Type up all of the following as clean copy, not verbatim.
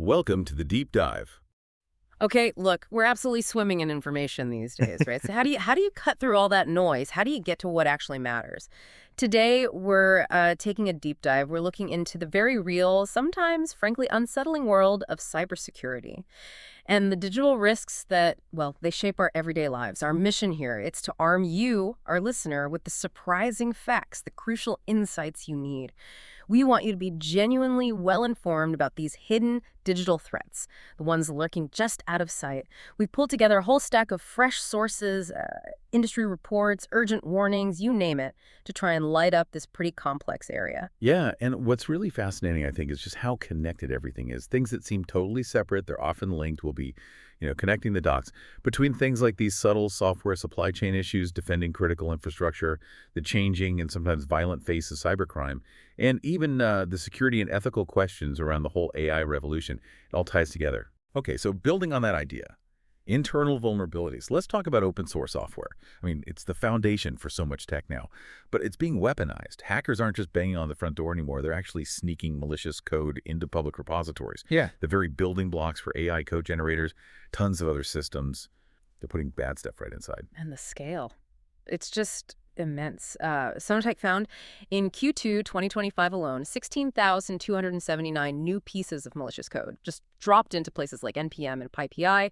Welcome to the deep dive. Okay, look, we're absolutely swimming in information these days, right? So how do you cut through all that noise? How do you get to what actually matters? Today, we're taking a deep dive. We're looking into the very real, sometimes frankly unsettling world of cybersecurity and the digital risks that, well, they shape our everyday lives. Our mission here, it's to arm you, our listener, with the surprising facts, the crucial insights you need. We want you to be genuinely well-informed about these hidden digital threats, the ones lurking just out of sight. We've pulled together a whole stack of fresh sources, industry reports, urgent warnings, you name it, to try and light up this pretty complex area. Yeah, and what's really fascinating, I think, is just how connected everything is. Things that seem totally separate, they're often linked. We'll be, connecting the dots between things like these subtle software supply chain issues, defending critical infrastructure, the changing and sometimes violent face of cybercrime, and even the security and ethical questions around the whole AI revolution. It all ties together. Okay, so building on that idea, internal vulnerabilities. Let's talk about open source software. I mean, it's the foundation for so much tech now, but it's being weaponized. Hackers aren't just banging on the front door anymore. They're actually sneaking malicious code into public repositories. Yeah. The very building blocks for AI code generators, tons of other systems. They're putting bad stuff right inside. And the scale. It's just immense. Sonatype found in Q2 2025 alone, 16,279 new pieces of malicious code just dropped into places like NPM and PyPI.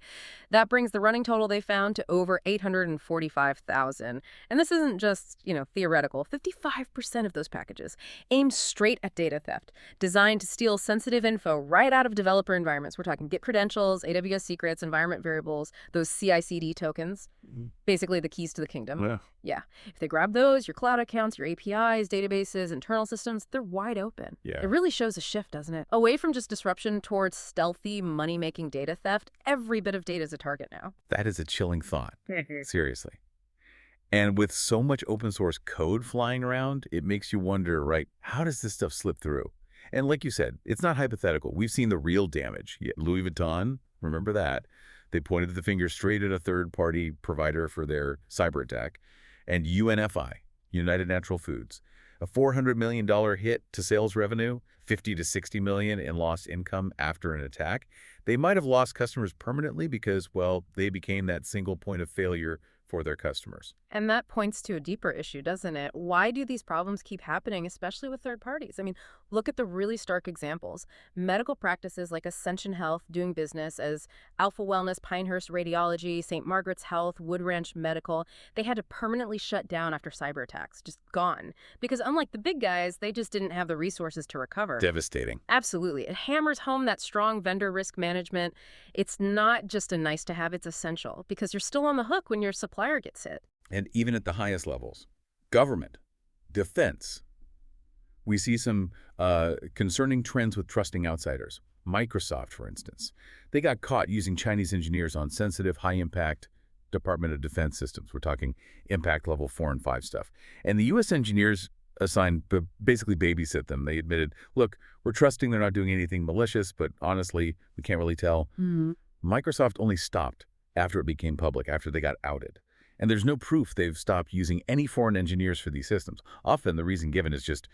That brings the running total they found to over 845,000. And this isn't just, theoretical. 55% of those packages aimed straight at data theft, designed to steal sensitive info right out of developer environments. We're talking Git credentials, AWS secrets, environment variables, those CI/CD tokens, basically the keys to the kingdom. Yeah. Yeah. If they grab those, your cloud accounts, your APIs, databases, internal systems, they're wide open. Yeah. It really shows a shift, doesn't it? Away from just disruption towards stealthy, money-making data theft, every bit of data is a target now. That is a chilling thought. Seriously. And with so much open source code flying around, it makes you wonder, right, how does this stuff slip through? And like you said, it's not hypothetical. We've seen the real damage. Yeah, Louis Vuitton, remember that? They pointed the finger straight at a third-party provider for their cyber attack. And UNFI, United Natural Foods, a $400 million hit to sales revenue, 50 to 60 million in lost income after an attack. They might have lost customers permanently because, well, they became that single point of failure for their customers. And that points to a deeper issue, doesn't it? Why do these problems keep happening, especially with third parties? I mean, look at the really stark examples. Medical practices like Ascension Health doing business as Alpha Wellness, Pinehurst Radiology, St. Margaret's Health, Wood Ranch Medical, they had to permanently shut down after cyber attacks, just gone. Because unlike the big guys, they just didn't have the resources to recover. Devastating. Absolutely. It hammers home that strong vendor risk management. It's not just a nice to have, it's essential because you're still on the hook when your supplier gets hit. And even at the highest levels, government, defense, we see some concerning trends with trusting outsiders. Microsoft, for instance, they got caught using Chinese engineers on sensitive, high-impact Department of Defense systems. We're talking impact level 4 and 5 stuff. And the U.S. engineers assigned, basically babysit them. They admitted, look, we're trusting they're not doing anything malicious, but honestly, we can't really tell. Microsoft only stopped after it became public, after they got outed. And there's no proof they've stopped using any foreign engineers for these systems. Often the reason given is just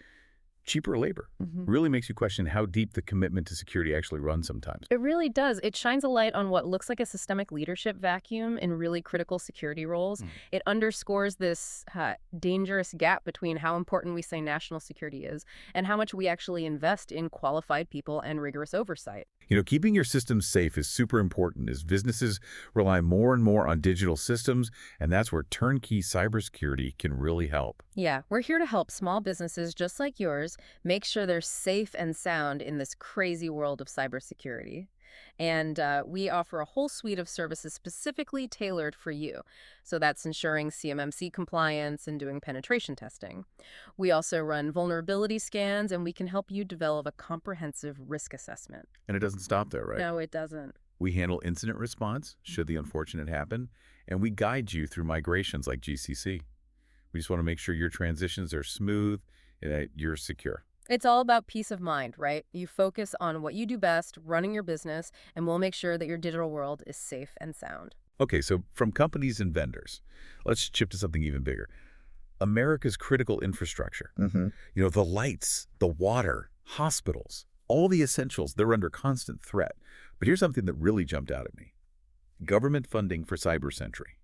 cheaper labor. Really makes you question how deep the commitment to security actually runs sometimes. It really does. It shines a light on what looks like a systemic leadership vacuum in really critical security roles. It underscores this dangerous gap between how important we say national security is and how much we actually invest in qualified people and rigorous oversight. Keeping your systems safe is super important as businesses rely more and more on digital systems, and that's where turnkey cybersecurity can really help. Yeah, we're here to help small businesses just like yours make sure they're safe and sound in this crazy world of cybersecurity. And we offer a whole suite of services specifically tailored for you. So that's ensuring CMMC compliance and doing penetration testing. We also run vulnerability scans, and we can help you develop a comprehensive risk assessment. And it doesn't stop there, right? No, it doesn't. We handle incident response, should the unfortunate happen, and we guide you through migrations like GCC. We just want to make sure your transitions are smooth and that you're secure. It's all about peace of mind, right? You focus on what you do best, running your business, and we'll make sure that your digital world is safe and sound. Okay, so from companies and vendors, let's shift to something even bigger. America's critical infrastructure. The lights, the water, hospitals, All the essentials, they're under constant threat. But here's something that really jumped out at me. Government funding for cyber sentry.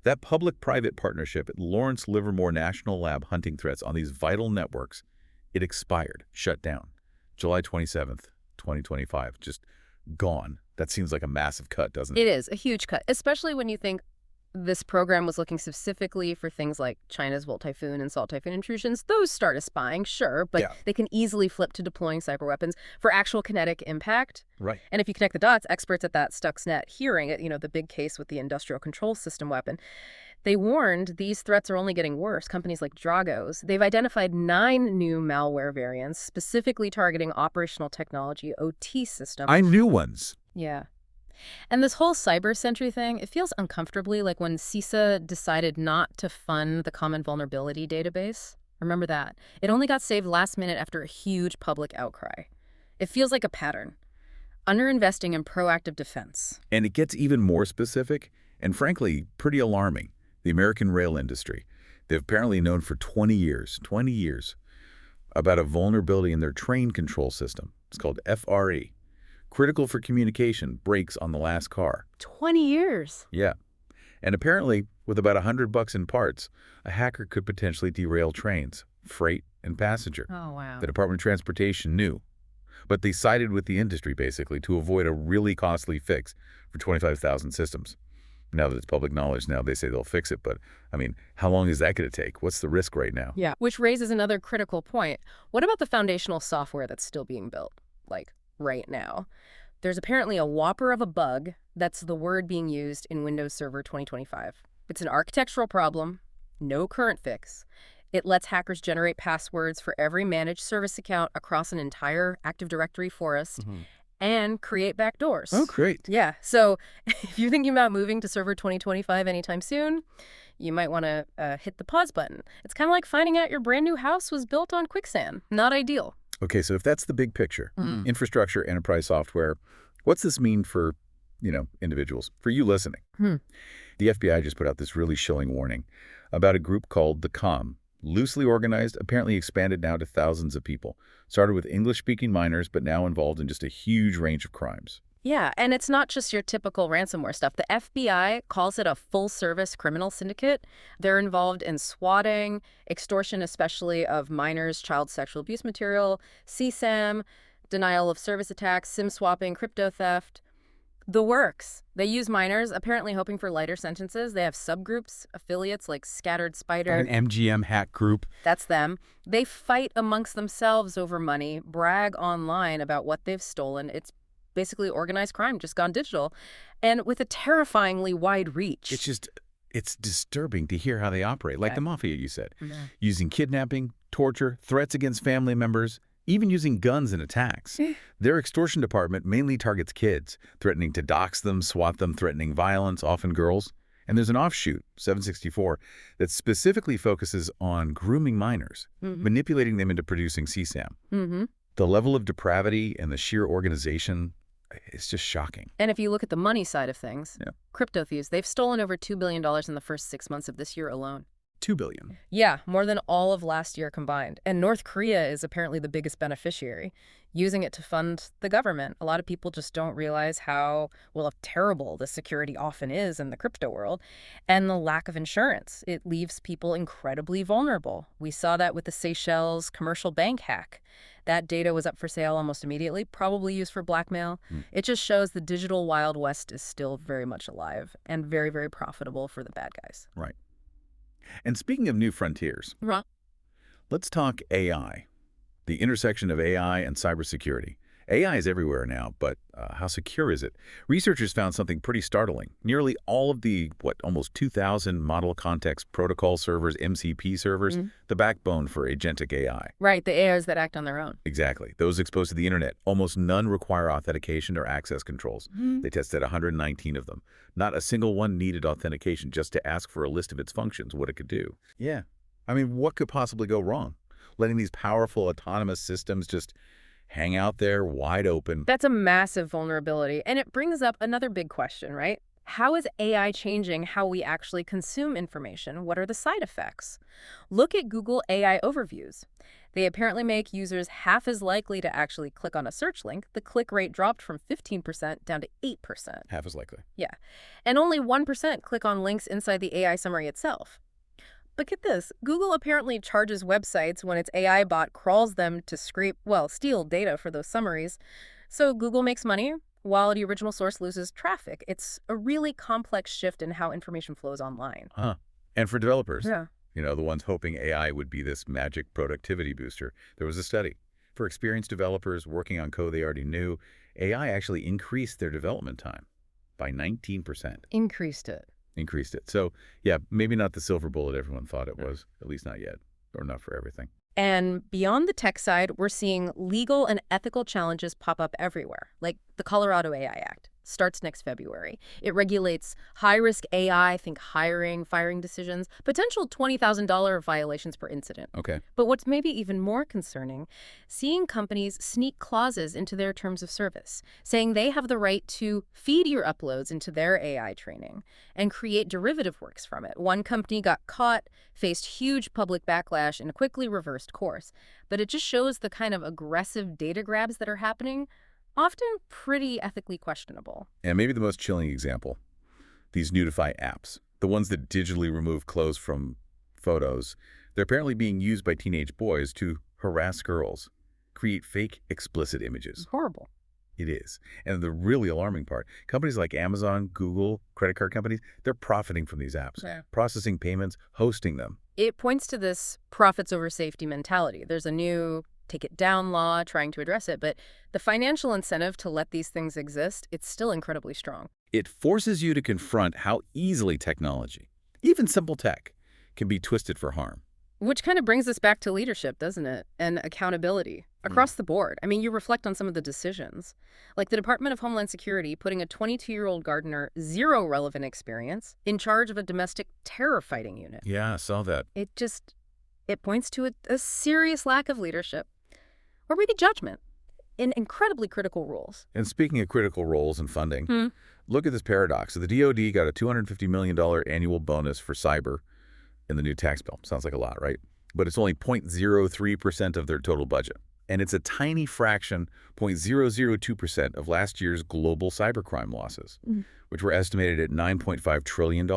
That public-private partnership at Lawrence Livermore National Lab hunting threats on these vital networks, it expired, shut down, July 27th, 2025, just gone. That seems like a massive cut, doesn't it? It is a huge cut, especially when you think this program was looking specifically for things like China's Volt Typhoon and Salt Typhoon intrusions. Those start as spying, sure, but they can easily flip to deploying cyber weapons for actual kinetic impact. Right. And if you connect the dots, experts at that Stuxnet hearing, the big case with the industrial control system weapon, they warned these threats are only getting worse. Companies like Drago's, they've identified 9 new malware variants specifically targeting operational technology, OT systems. New ones. Yeah. And this whole cyber sentry thing, it feels uncomfortably like when CISA decided not to fund the Common Vulnerability Database. Remember that? It only got saved last minute after a huge public outcry. It feels like a pattern. Underinvesting in proactive defense. And it gets even more specific and, frankly, pretty alarming. The American rail industry. They've apparently known for 20 years, about a vulnerability in their train control system. It's called FRE. Critical for communication, brakes on the last car. 20 years? Yeah. And apparently, with about $100 in parts, a hacker could potentially derail trains, freight, and passenger. Oh, wow. The Department of Transportation knew. But they sided with the industry, basically, to avoid a really costly fix for 25,000 systems. Now that it's public knowledge, now they say they'll fix it. But, how long is that going to take? What's the risk right now? Yeah, which raises another critical point. What about the foundational software that's still being built, right now? There's apparently a whopper of a bug that's the word being used in Windows Server 2025. It's an architectural problem, no current fix. It lets hackers generate passwords for every managed service account across an entire Active Directory forest and create backdoors. Oh, great. Yeah, so if you're thinking about moving to Server 2025 anytime soon, you might want to hit the pause button. It's kind of like finding out your brand new house was built on quicksand. Not ideal. Okay, so if that's the big picture, infrastructure, enterprise software, what's this mean for, individuals, for you listening? The FBI just put out this really chilling warning about a group called the COM, loosely organized, apparently expanded now to thousands of people. Started with English-speaking minors, but now involved in just a huge range of crimes. Yeah, and it's not just your typical ransomware stuff. The FBI calls it a full-service criminal syndicate. They're involved in swatting, extortion especially of minors, child sexual abuse material, CSAM, denial of service attacks, SIM swapping, crypto theft. The works. They use minors, apparently hoping for lighter sentences. They have subgroups, affiliates like Scattered Spider. An MGM hack group. That's them. They fight amongst themselves over money, brag online about what they've stolen. It's basically organized crime, just gone digital, and with a terrifyingly wide reach. It's disturbing to hear how they operate, like the mafia, you said, Yeah. using kidnapping, torture, threats against family members, even using guns in attacks. Their extortion department mainly targets kids, threatening to dox them, swat them, threatening violence, often girls. And there's an offshoot, 764, that specifically focuses on grooming minors, manipulating them into producing CSAM. The level of depravity and the sheer organization, it's just shocking. And if you look at the money side of things, crypto thieves, they've stolen over $2 billion in the first 6 months of this year alone. $2 billion. Yeah, more than all of last year combined. And North Korea is apparently the biggest beneficiary, using it to fund the government. A lot of people just don't realize how, terrible the security often is in the crypto world, and the lack of insurance. It leaves people incredibly vulnerable. We saw that with the Seychelles commercial bank hack. That data was up for sale almost immediately, probably used for blackmail. It just shows the digital Wild West is still very much alive and very, very profitable for the bad guys. Right. And speaking of new frontiers, let's talk AI, the intersection of AI and cybersecurity. AI is everywhere now, but how secure is it? Researchers found something pretty startling. Nearly all of the, almost 2,000 model context protocol servers, MCP servers, the backbone for agentic AI. Right, the AIs that act on their own. Exactly. Those exposed to the internet, almost none require authentication or access controls. They tested 119 of them. Not a single one needed authentication, just to ask for a list of its functions, what it could do. Yeah. What could possibly go wrong? Letting these powerful autonomous systems just hang out there wide open. That's a massive vulnerability. And it brings up another big question, right? How is AI changing how we actually consume information? What are the side effects? Look at Google AI overviews. They apparently make users half as likely to actually click on a search link. The click rate dropped from 15% down to 8%. Half as likely. Yeah. And only 1% click on links inside the AI summary itself. But get this, Google apparently charges websites when its AI bot crawls them to steal data for those summaries. So Google makes money while the original source loses traffic. It's a really complex shift in how information flows online. Huh. And for developers, Yeah. the ones hoping AI would be this magic productivity booster, there was a study. For experienced developers working on code they already knew, AI actually increased their development time by 19%. Increased it. Increased it. So, yeah, maybe not the silver bullet everyone thought it was, at least not yet, or not for everything. And beyond the tech side, we're seeing legal and ethical challenges pop up everywhere, like the Colorado AI Act. Starts next February. It regulates high-risk AI, think hiring, firing decisions, potential $20,000 violations per incident. Okay. But what's maybe even more concerning, seeing companies sneak clauses into their terms of service, saying they have the right to feed your uploads into their AI training and create derivative works from it. One company got caught, faced huge public backlash, and quickly reversed course. But it just shows the kind of aggressive data grabs that are happening, often pretty ethically questionable. And maybe the most chilling example, these Nudify apps, the ones that digitally remove clothes from photos, they're apparently being used by teenage boys to harass girls, create fake explicit images. Horrible. It is. And the really alarming part, companies like Amazon, Google, credit card companies, they're profiting from these apps, processing payments, hosting them. It points to this profits over safety mentality. There's a new take it down law trying to address it, but the financial incentive to let these things exist, it's still incredibly strong. It forces you to confront how easily technology, even simple tech, can be twisted for harm. Which kind of brings us back to leadership, doesn't it? And accountability across the board. I mean, you reflect on some of the decisions, like the Department of Homeland Security putting a 22-year-old gardener, zero relevant experience, in charge of a domestic terror fighting unit. Yeah, I saw that. It points to a serious lack of leadership, or maybe judgment, in incredibly critical roles. And speaking of critical roles and funding, look at this paradox. So the DoD got a $250 million annual bonus for cyber in the new tax bill. Sounds like a lot, right? But it's only 0.03% of their total budget. And it's a tiny fraction, 0.002% of last year's global cybercrime losses, which were estimated at $9.5 trillion.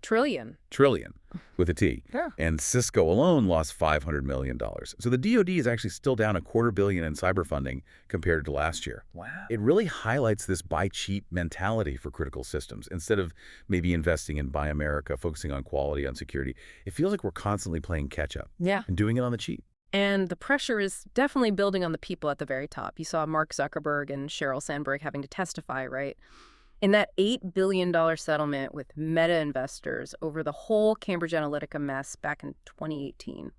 Trillion, with a T. Yeah. And Cisco alone lost $500 million. So the DoD is actually still down $250 million in cyber funding compared to last year. Wow. It really highlights this buy cheap mentality for critical systems. Instead of maybe investing in Buy America, focusing on quality, on security, it feels like we're constantly playing catch up and doing it on the cheap. And the pressure is definitely building on the people at the very top. You saw Mark Zuckerberg and Sheryl Sandberg having to testify, right? In that $8 billion settlement with Meta investors over the whole Cambridge Analytica mess back in 2018,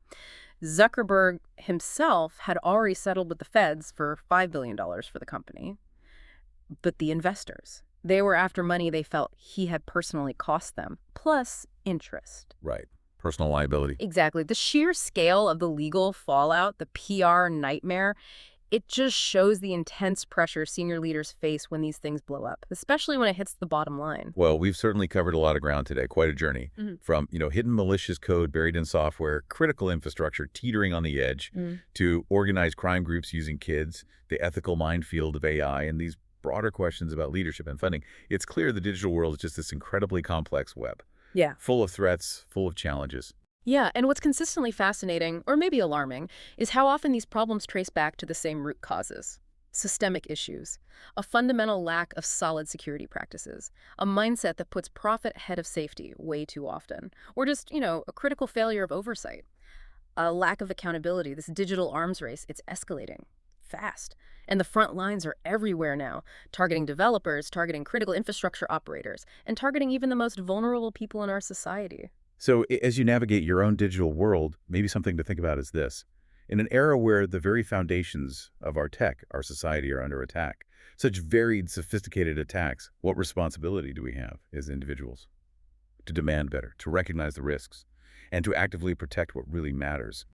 Zuckerberg himself had already settled with the feds for $5 billion for the company. But the investors, they were after money they felt he had personally cost them, plus interest. Right. Personal liability. Exactly. The sheer scale of the legal fallout, the PR nightmare, it just shows the intense pressure senior leaders face when these things blow up, especially when it hits the bottom line. Well, we've certainly covered a lot of ground today, quite a journey. From, hidden malicious code buried in software, critical infrastructure teetering on the edge, to organized crime groups using kids, the ethical minefield of AI, and these broader questions about leadership and funding. It's clear the digital world is just this incredibly complex web. Yeah. Full of threats, full of challenges. Yeah, and what's consistently fascinating, or maybe alarming, is how often these problems trace back to the same root causes. Systemic issues, a fundamental lack of solid security practices, a mindset that puts profit ahead of safety way too often, or just, a critical failure of oversight, a lack of accountability. This digital arms race, it's escalating fast. And the front lines are everywhere now, targeting developers, targeting critical infrastructure operators, and targeting even the most vulnerable people in our society. So as you navigate your own digital world, maybe something to think about is this. In an era where the very foundations of our tech, our society, are under attack, such varied, sophisticated attacks, what responsibility do we have as individuals? To demand better, to recognize the risks, and to actively protect what really matters.